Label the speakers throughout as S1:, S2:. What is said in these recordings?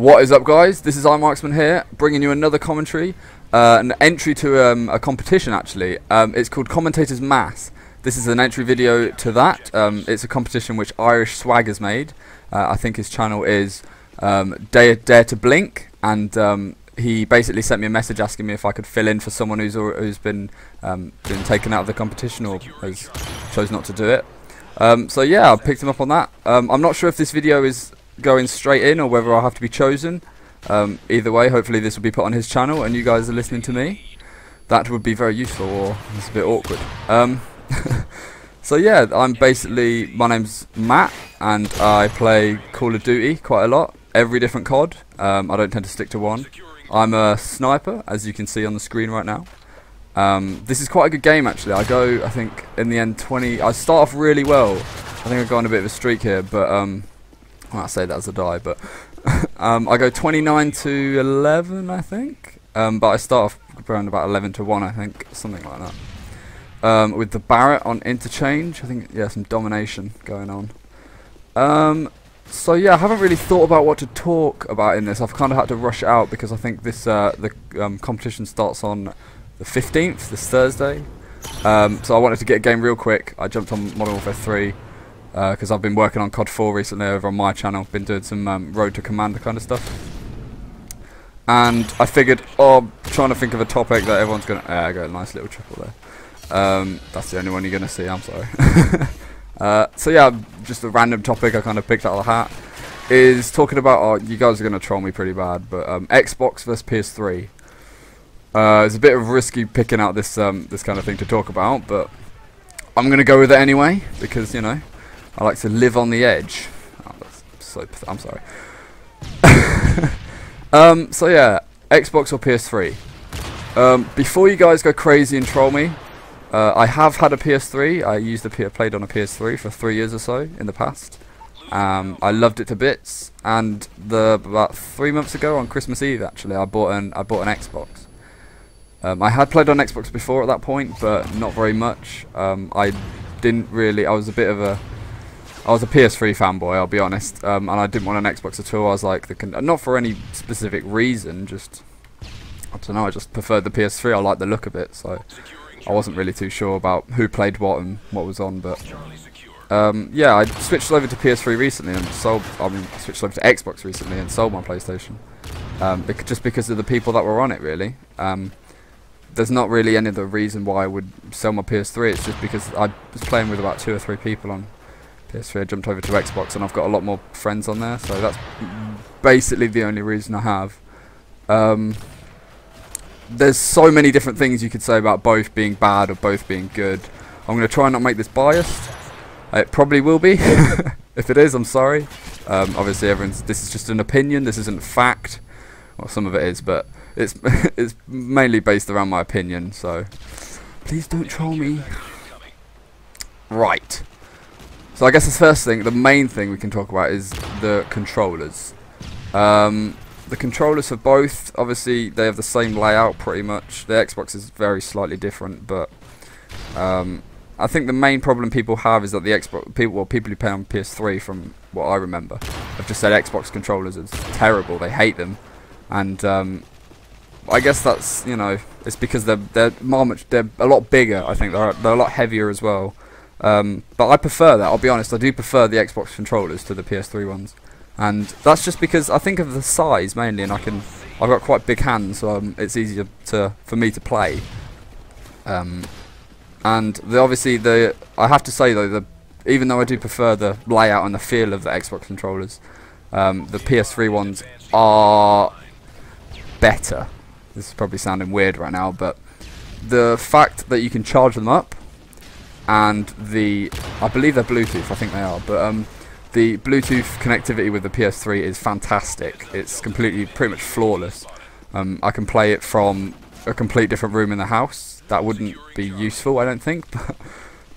S1: What is up, guys? This is iMarkzman here, bringing you another commentary, an entry to a competition actually. It's called Commentators Mass. This is an entry video to that. It's a competition which Irish Swag has made. I think his channel is Dare to Blink, and he basically sent me a message asking me if I could fill in for someone who's been taken out of the competition or has chose not to do it. So yeah, I picked him up on that. I'm not sure if this video is going straight in or whether I'll have to be chosen. Either way, hopefully this will be put on his channel and you guys are listening to me. That would be very useful, or it's a bit awkward. So yeah, my name's Matt, and I play Call of Duty quite a lot, every different COD. I don't tend to stick to one. I'm a sniper, as you can see on the screen right now. This is quite a good game actually. I think in the end I start off really well. I think I go on a bit of a streak here, but well, I say that as a die, but I go 29 to 11, I think. But I start off around about 11 to 1, I think, something like that. With the Barrett on interchange, I think, yeah, some domination going on. So yeah, I haven't really thought about what to talk about in this. I've kind of had to rush it out because I think this the competition starts on the 15th, this Thursday. So I wanted to get a game real quick. I jumped on Modern Warfare 3. Because I've been working on COD 4 recently over on my channel, been doing some Road to Commander kind of stuff, and I figured, trying to think of a topic that everyone's gonna. I got a nice little triple there. That's the only one you're gonna see. I'm sorry. So yeah, just a random topic I kind of picked out of the hat is talking about. You guys are gonna troll me pretty bad, but Xbox versus PS3. It's a bit of risky picking out this this kind of thing to talk about, but I'm gonna go with it anyway because, you know, I like to live on the edge. I'm sorry. So yeah, Xbox or PS3. Before you guys go crazy and troll me, I have had a PS3. I played on a PS3 for 3 years or so in the past. I loved it to bits, and about 3 months ago on Christmas Eve, actually, I bought an Xbox. I had played on Xbox before at that point, but not very much. I was a PS3 fanboy, I'll be honest, and I didn't want an Xbox at all. I was like, not for any specific reason, just, I don't know, I just preferred the PS3. I liked the look of it, so I wasn't really too sure about who played what and what was on, but yeah, I switched over to PS3 recently and switched over to Xbox recently and sold my PlayStation, just because of the people that were on it, really. There's not really any other reason why I would sell my PS3, it's just because I was playing with about 2 or 3 people on PS3. I jumped over to Xbox and I've got a lot more friends on there, so that's basically the only reason I have. There's so many different things you could say about both being bad or both being good. I'm going to try and not make this biased. It probably will be. If it is, I'm sorry. Obviously this is just an opinion, this isn't fact. Well, some of it is, but it's mainly based around my opinion, so please don't troll me. Right. So I guess the main thing we can talk about is the controllers. The controllers for both, obviously, they have the same layout pretty much. The Xbox is very slightly different, but I think the main problem people have is that the Xbox people who play on PS3, from what I remember, have just said Xbox controllers are terrible. They hate them, and I guess that's, you know, it's because they're a lot bigger. I think they're a lot heavier as well. But I prefer that, I'll be honest. I do prefer the Xbox controllers to the PS3 ones, and that's just because I think of the size mainly, and I've got quite big hands, so it's easier for me to play. And I have to say though, even though I do prefer the layout and the feel of the Xbox controllers, the PS3 ones are better. This is probably sounding weird right now, but the fact that you can charge them up, and I believe they're Bluetooth, I think they are, but the Bluetooth connectivity with the PS3 is fantastic. It's pretty much flawless. I can play it from a complete different room in the house. That wouldn't be useful, I don't think,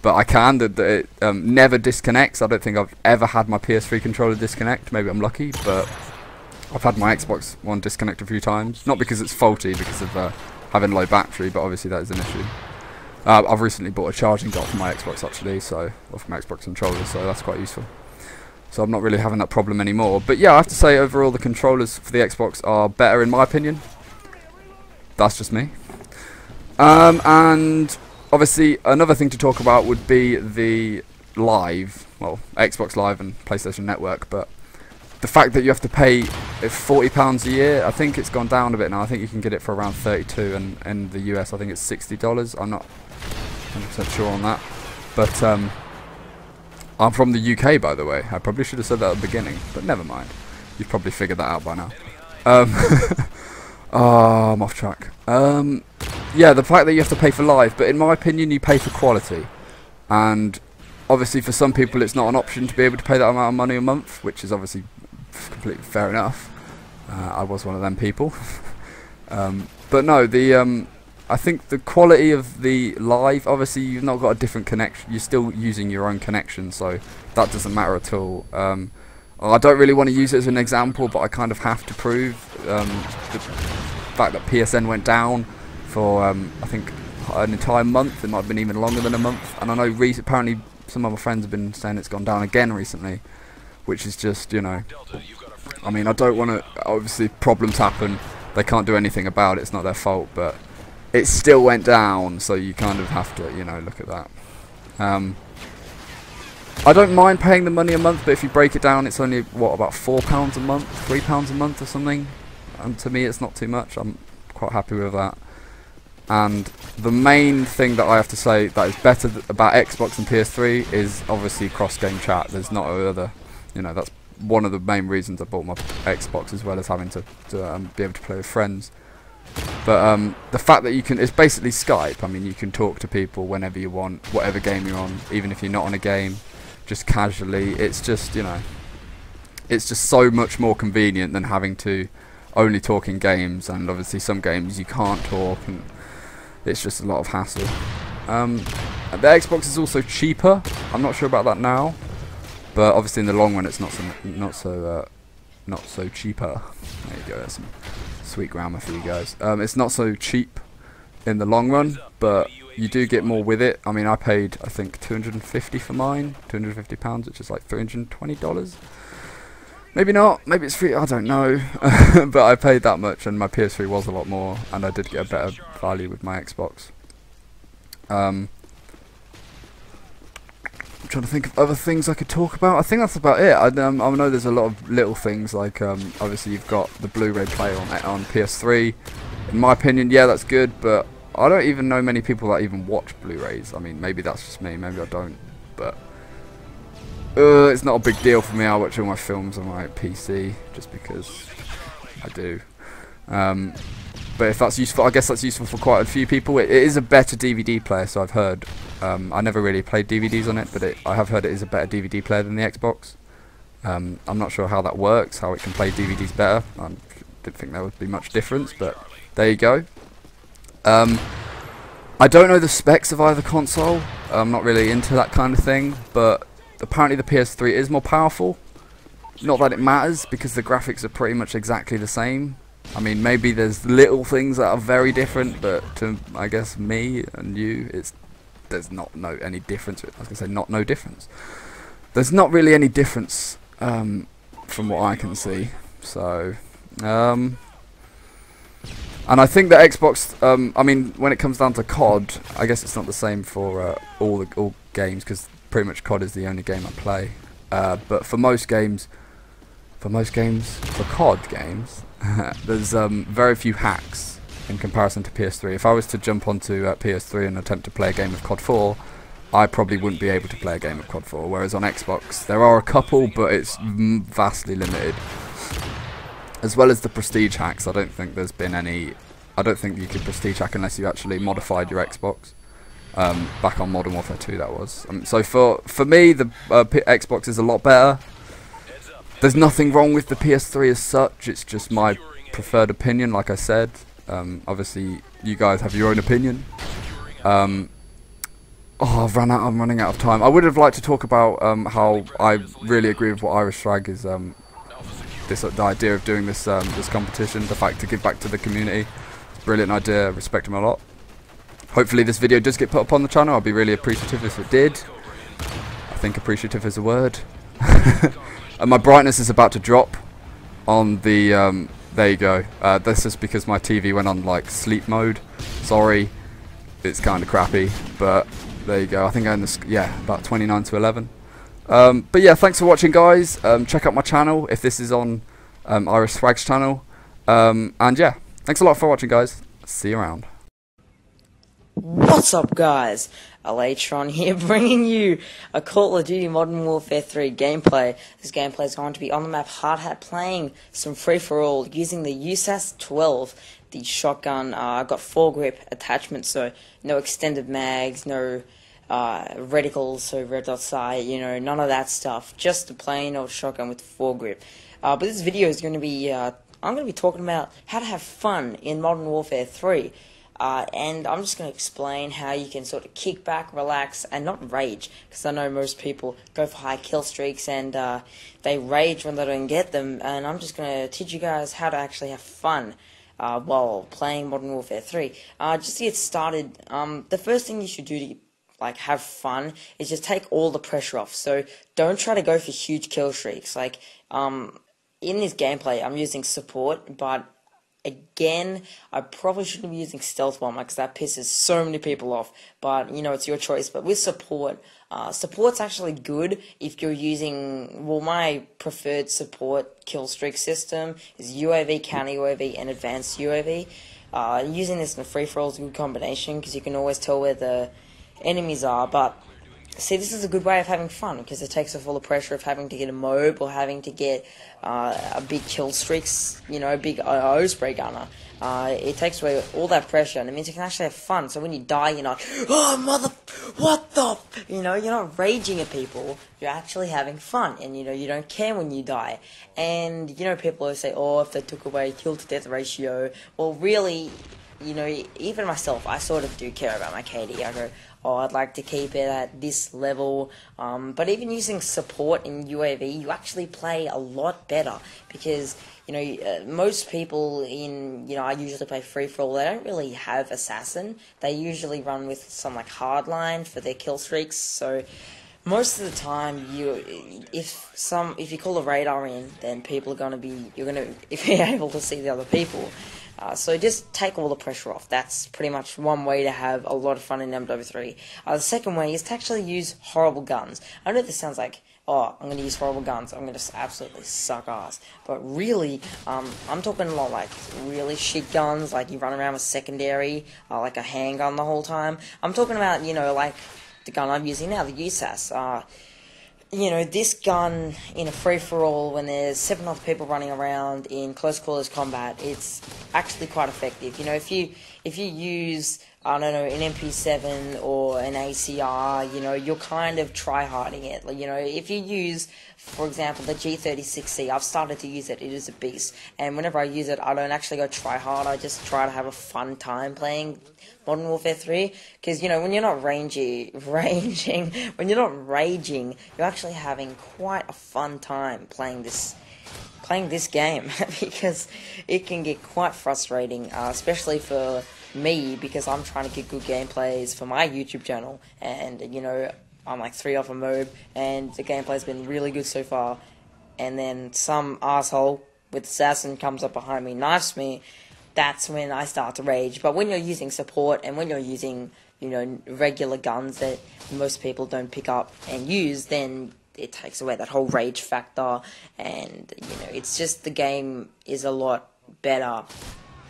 S1: but I can. It never disconnects. I don't think I've ever had my PS3 controller disconnect. Maybe I'm lucky, but I've had my Xbox One disconnect a few times. Not because it's faulty, because of having low battery, but obviously that is an issue. I've recently bought a charging dock for my Xbox actually, or for my Xbox controller, so that's quite useful. so I'm not really having that problem anymore. But yeah, I have to say overall the controllers for the Xbox are better in my opinion. That's just me. And obviously another thing to talk about would be the Live, well, Xbox Live and PlayStation Network, but the fact that you have to pay £40 a year, I think it's gone down a bit now. I think you can get it for around 32, and in the US I think it's $60. I'm not 100% sure on that, but I'm from the UK, by the way. I probably should have said that at the beginning, but never mind. You've probably figured that out by now. Oh, I'm off track. Yeah, the fact that you have to pay for Live, but in my opinion you pay for quality, and obviously for some people it's not an option to be able to pay that amount of money a month, which is obviously completely fair enough. I was one of them people. But no, I think the quality of the Live, obviously you've not got a different connection, you're still using your own connection, so that doesn't matter at all. I don't really want to use it as an example, but I kind of have to prove the fact that PSN went down for I think an entire month. It might have been even longer than a month, and I know apparently some of my friends have been saying it's gone down again recently, which is just, you know, I mean, I don't want to, obviously problems happen, they can't do anything about it, it's not their fault, but it still went down, so you kind of have to, you know, look at that. I don't mind paying the money a month, but if you break it down, it's only, what, about £4 a month, £3 a month or something, and to me it's not too much. I'm quite happy with that. And the main thing that I have to say that is better about Xbox and PS3 is obviously cross-game chat. There's not other, you know, that's one of the main reasons I bought my Xbox, as well as having to be able to play with friends. But the fact that you can, it's basically Skype. I mean, you can talk to people whenever you want, whatever game you're on, even if you're not on a game, just casually. It's just, you know, it's just so much more convenient than having to only talk in games, and obviously some games you can't talk, and it's just a lot of hassle. The Xbox is also cheaper. I'm not sure about that now, but obviously in the long run it's not so cheaper. There you go. That's some sweet grammar for you guys. It's not so cheap in the long run, but you do get more with it. I mean, I paid, I think, £250 for mine, £250, which is like $320. Maybe not, maybe it's free, I don't know. But I paid that much, and my PS3 was a lot more, and I did get a better value with my Xbox. I'm trying to think of other things I could talk about. I think that's about it. I know there's a lot of little things, like obviously you've got the Blu-ray player on PS3. In my opinion, yeah, that's good, but I don't even know many people that even watch Blu-rays. I mean, maybe that's just me, maybe I don't, but it's not a big deal for me. I watch all my films on my PC just because I do. But if that's useful, I guess that's useful for quite a few people. It is a better DVD player, so I've heard. I never really played DVDs on it, but I have heard it is a better DVD player than the Xbox. I'm not sure how that works, how it can play DVDs better. I didn't think there would be much difference, but there you go. I don't know the specs of either console. I'm not really into that kind of thing, but apparently the PS3 is more powerful. Not that it matters, because the graphics are pretty much exactly the same. I mean, maybe there's little things that are very different, but to, I guess, me and you, there's not any difference. I was going to say no difference. There's not really any difference from what I can see. So, and I think the Xbox, I mean, when it comes down to COD, I guess it's not the same for all games, because pretty much COD is the only game I play. But for most games, for COD games, there's very few hacks in comparison to PS3. If I was to jump onto PS3 and attempt to play a game of COD 4, I probably wouldn't be able to play a game of COD 4, whereas on Xbox there are a couple, but it's vastly limited. As well as the prestige hacks, I don't think there's been any. I don't think you could prestige hack unless you actually modified your Xbox. Back on Modern Warfare 2 that was. So for me, the Xbox is a lot better. There's nothing wrong with the PS3 as such, it's just my preferred opinion, like I said. Obviously you guys have your own opinion. I'm running out of time. I would have liked to talk about how I really agree with what Irish Flag is, the idea of doing this this competition, the fact to give back to the community. It's a brilliant idea, I respect him a lot. Hopefully this video does get put up on the channel. I'd be really appreciative if it did. I think appreciative is a word. And my brightness is about to drop on the, there you go. This is because my TV went on like sleep mode. Sorry, it's kind of crappy, but there you go. I think I'm about 29 to 11. But yeah, thanks for watching, guys. Check out my channel if this is on Irish Swag's channel. And yeah, thanks a lot for watching, guys. See you around.
S2: What's up, guys? EL8TRON here, bringing you a Call of Duty Modern Warfare 3 gameplay. This gameplay is going to be on the map Hard Hat, playing some free-for-all using the USAS 12, the shotgun. I've got foregrip attachment, so no extended mags, no reticles, so red dot sight, you know, none of that stuff. Just a plain old shotgun with foregrip. But this video is going to be, I'm going to be talking about how to have fun in Modern Warfare 3. And I'm just going to explain how you can sort of kick back, relax, and not rage. Because I know most people go for high kill streaks and they rage when they don't get them. And I'm just going to teach you guys how to actually have fun while playing Modern Warfare 3. Just to get started, the first thing you should do to have fun is just take all the pressure off. So don't try to go for huge kill streaks. Like in this gameplay, I'm using support, but again, I probably shouldn't be using Stealth Bomber because that pisses so many people off. But, you know, it's your choice. But with support, support's actually good if you're using, well, my preferred support kill streak system is UAV, counter UAV, and advanced UAV. Using this in a free-for-all is a good combination because you can always tell where the enemies are. But see, this is a good way of having fun because it takes off all the pressure of having to get a mob or having to get a big kill streaks, you know, a big spray gunner. It takes away all that pressure, and it means you can actually have fun. So when you die, you're not, oh mother, what the, you know, you're not raging at people. You're actually having fun, and you know you don't care when you die. And you know, people always say, oh, if they took away kill to death ratio, well, really, you know, even myself, I sort of do care about my KD. I go, oh, I'd like to keep it at this level. But even using support in UAV, you actually play a lot better because, you know, most people in, you know, I usually play free-for-all. They don't really have assassin. They usually run with some like hardline for their kill streaks. So most of the time, if you call a radar in, then people are gonna be, you're gonna be able to see the other people. So just take all the pressure off. That's pretty much one way to have a lot of fun in MW3. The second way is to actually use horrible guns. I know this sounds like, oh, I'm going to use horrible guns, I'm going to absolutely suck ass. But really, I'm talking a lot like really shit guns, like you run around with secondary, like a handgun the whole time. I'm talking about, you know, like the gun I'm using now, the USAS. You know, this gun in a free-for-all, when there's 7 other people running around in close quarters combat, it's actually quite effective. You know, if you use, I don't know, an MP7 or an ACR, you know, you're kind of try-harding it. Like, you know, if you use, for example, the G36C, I've started to use it. It is a beast. And whenever I use it, I don't actually go try-hard. I just try to have a fun time playing Modern Warfare 3, because, you know, when you're not raging, you're actually having quite a fun time playing this game, because it can get quite frustrating, especially for me, because I'm trying to get good gameplays for my YouTube channel, and, you know, I'm like 3 off a mob, and the gameplay's been really good so far, and then some asshole with assassin comes up behind me, knifes me. That's when I start to rage. But when you're using support and when you're using, you know, regular guns that most people don't pick up and use, then it takes away that whole rage factor, and, you know, it's just the game is a lot better.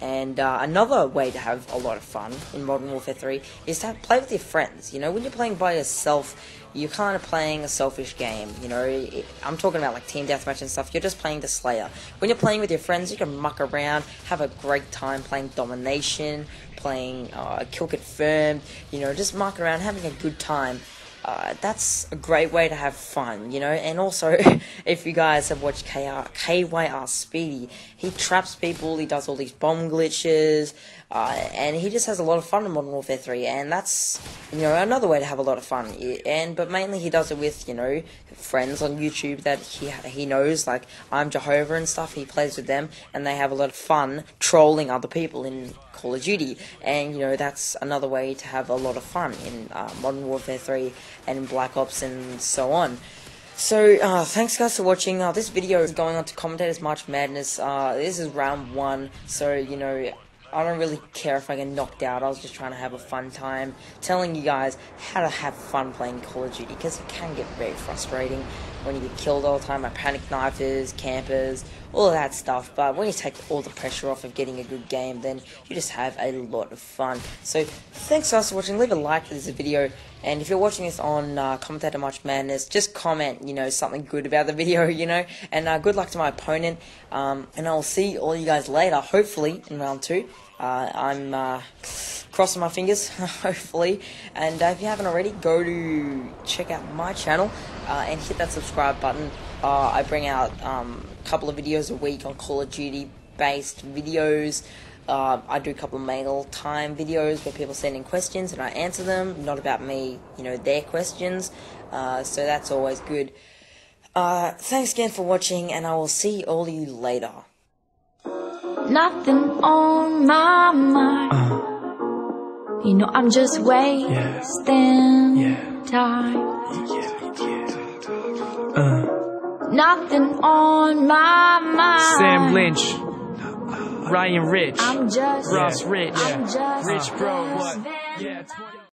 S2: And another way to have a lot of fun in Modern Warfare 3 is to play with your friends. You know, when you're playing by yourself, you're kind of playing a selfish game. You know, I'm talking about like team deathmatch and stuff. You're just playing the Slayer. When you're playing with your friends, you can muck around, have a great time playing Domination, playing Kill Confirmed. You know, just muck around, having a good time. That's a great way to have fun, you know. And also, if you guys have watched KYR Speedy, he traps people, he does all these bomb glitches, and he just has a lot of fun in Modern Warfare 3, and that's, you know, another way to have a lot of fun. But mainly he does it with, you know, friends on YouTube that he knows, like I'm Jehovah and stuff. He plays with them, and they have a lot of fun trolling other people in Call of Duty, and, you know, that's another way to have a lot of fun in Modern Warfare 3 and in Black Ops and so on. So, thanks guys for watching. This video is going on to Commentators March Madness. This is round 1, so, you know, I don't really care if I get knocked out. I was just trying to have a fun time, telling you guys how to have fun playing Call of Duty, because it can get very frustrating when you get killed all the time by panic knifers, campers, all of that stuff. But when you take all the pressure off of getting a good game, then you just have a lot of fun. So thanks guys for watching. Leave a like to this video, and if you're watching this on Commentator March Madness, just comment, you know, something good about the video, you know. And good luck to my opponent, and I'll see all you guys later, hopefully in round 2. I'm crossing my fingers, hopefully. And if you haven't already, go to check out my channel and hit that subscribe button. I bring out a couple of videos a week on Call of Duty based videos. I do a couple of mail time videos where people send in questions and I answer them, not about me, you know, their questions. So that's always good. Thanks again for watching, and I will see all of you later.
S3: Nothing on my mind. You know, I'm just wasting time. Nothing on my mind.
S4: Sam Lynch, Ryan Rich,
S3: I'm just
S4: Ross Rich,
S3: I'm just
S4: Rich Bro, what? Yeah, 20